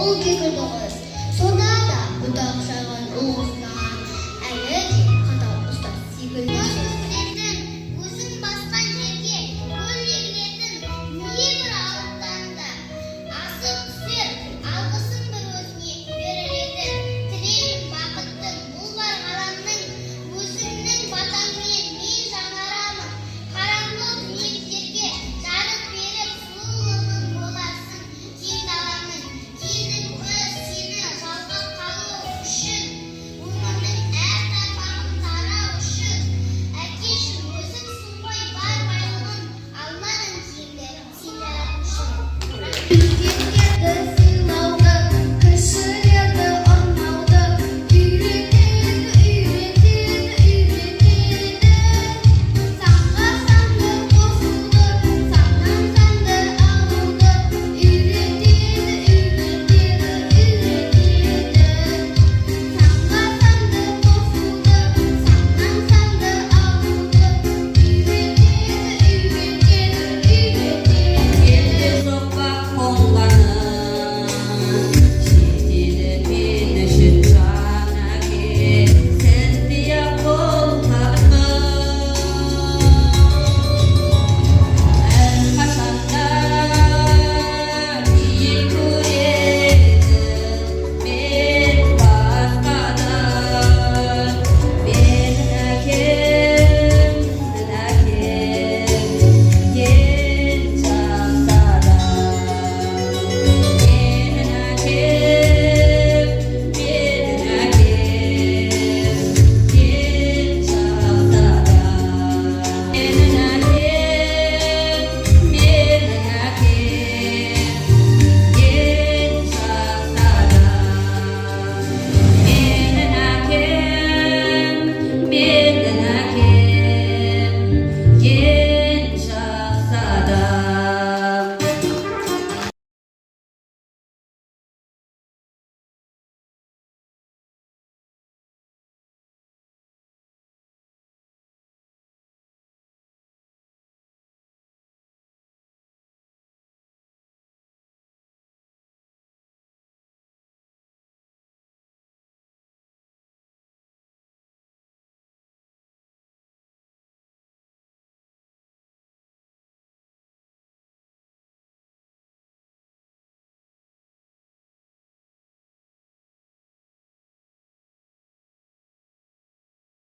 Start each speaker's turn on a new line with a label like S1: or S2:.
S1: ол кекілдіғіз. Сонда да бұтақ шайған ұлғысынан әлі де қатал ұстаз секілді. Өзің басқан жерге көл егілетін небір алыптанды. Асып түсер алғысын бір өзіне берілетін. Тілегің бақыттың бұл бар ғаламның. Өзіңнің батаңмен мен жаңарамын. Қараңғы дүниелерге жарық беріп сұлулығың боларсың. Кең даланың кеңдік өз сені жалғап қалу үшін. Өмірдің әр тармағын тарау үшін. Әкешім өзіңсің ғой бар байлығын, алмадың киімдерін сен жаратушы. Үлкендерді сыйлауды, кішілерді ұрмауды үйретеді. Санға санды қосуды, саннан санды алуды үйретеді. Санға санды қосуды, саннан санды алуды
S2: Елде соқпақ қолғаның, жетеді мені шет жанаке, сәттей-ақ қол табысың. Әрқашанда биік көредім мен басқадан. Менің әкем, ен жастардан. Менің әкем, ен жастардан. Менің әкем, ен жастардан. Менің әкем, ен жастардан.